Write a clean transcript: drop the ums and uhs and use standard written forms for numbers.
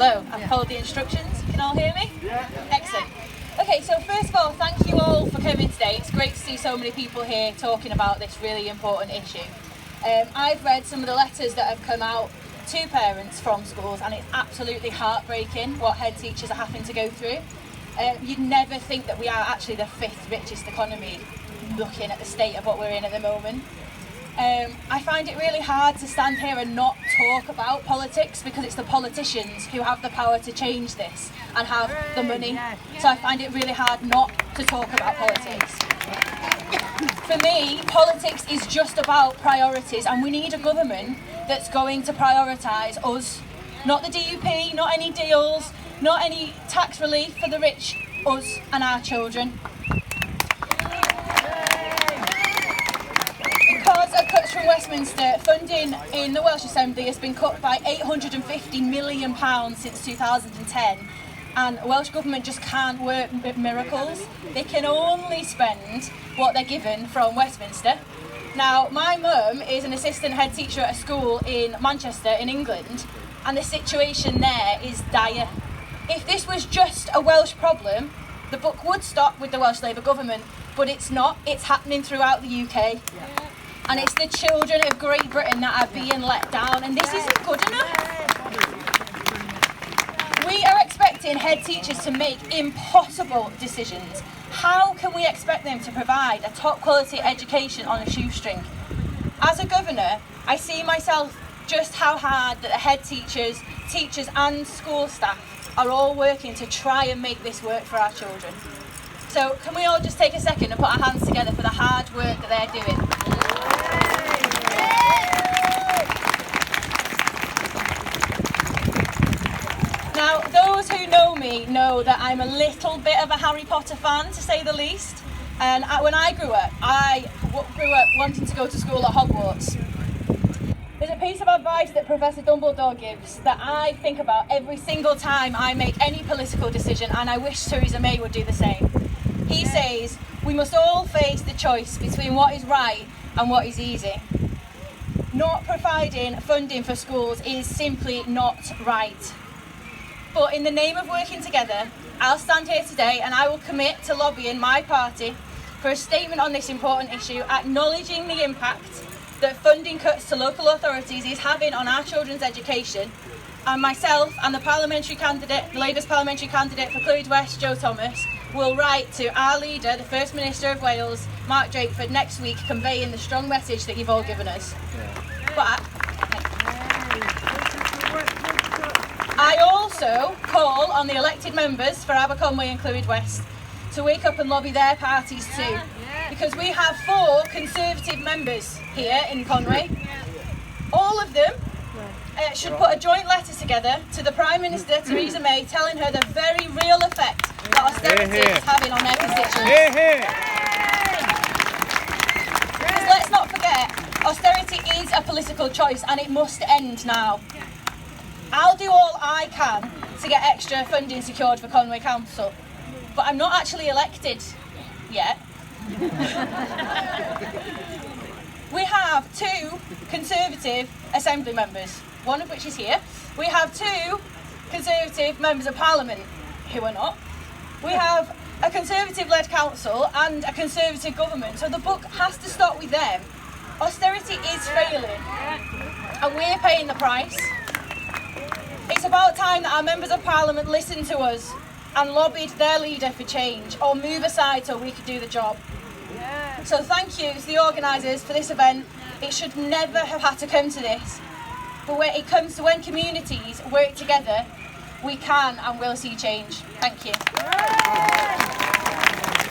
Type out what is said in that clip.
Hello, I've followed the instructions. You can all hear me? Yeah. Excellent. Okay, so first of all, thank you all for coming today. It's great to see so many people here talking about this really important issue. I've read some of the letters that have come out to parents from schools, and it's absolutely heartbreaking what head teachers are having to go through. You'd never think that we are actually the 5th richest economy looking at the state of what we're in at the moment. I find it really hard to stand here and not talk about politics, because it's the politicians who have the power to change this and have the money. So I find it really hard not to talk about politics. For me, politics is just about priorities, and we need a government that's going to prioritise us, not the DUP, not any deals, not any tax relief for the rich, us and our children. Because of cuts from Westminster, funding in the Welsh Assembly has been cut by £850 million since 2010. And the Welsh Government just can't work miracles. They can only spend what they're given from Westminster. Now, my mum is an assistant head teacher at a school in Manchester in England, and the situation there is dire. If this was just a Welsh problem, the book would stop with the Welsh Labour government, but it's not. It's happening throughout the UK. And it's the children of Great Britain that are being let down, and this isn't good enough. We are expecting head teachers to make impossible decisions. How can we expect them to provide a top quality education on a shoestring? As a governor, I see myself just how hard that the head teachers, teachers and school staff are all working to try and make this work for our children. So can we all just take a second and put our hands together for the hard work that they're doing? Now, those who know me know that I'm a little bit of a Harry Potter fan, to say the least. And when I grew up wanting to go to school at Hogwarts. There's a piece of advice that Professor Dumbledore gives that I think about every single time I make any political decision, and I wish Theresa May would do the same. He says, we must all face the choice between what is right and what is easy. Not providing funding for schools is simply not right. But in the name of working together, I'll stand here today and I will commit to lobbying my party for a statement on this important issue, acknowledging the impact that funding cuts to local authorities is having on our children's education. And myself and the Labour's parliamentary candidate for Clwyd West, Joe Thomas, will write to our leader, the First Minister of Wales, Mark Drakeford, next week, conveying the strong message that you've all given us. But I also call on the elected members for Aberconwy and Clwyd West to wake up and lobby their parties too, because we have 4 Conservative members here in Conwy. All of them should put a joint letter together to the Prime Minister, Theresa May, telling her the very real effect that austerity is having on their constituents. Because let's not forget, austerity is a political choice and it must end now. I'll do all I can to get extra funding secured for Conwy Council, but I'm not actually elected yet. We have 2 Conservative Assembly members, one of which is here. We have 2 Conservative members of Parliament who are not. We have a Conservative-led council and a Conservative government, so the buck has to start with them. Austerity is failing, and we're paying the price. It's about time that our members of Parliament listened to us and lobbied their leader for change, or move aside so we could do the job. So thank you to the organisers for this event. It should never have had to come to this. But when it comes to when communities work together, we can and will see change. Thank you.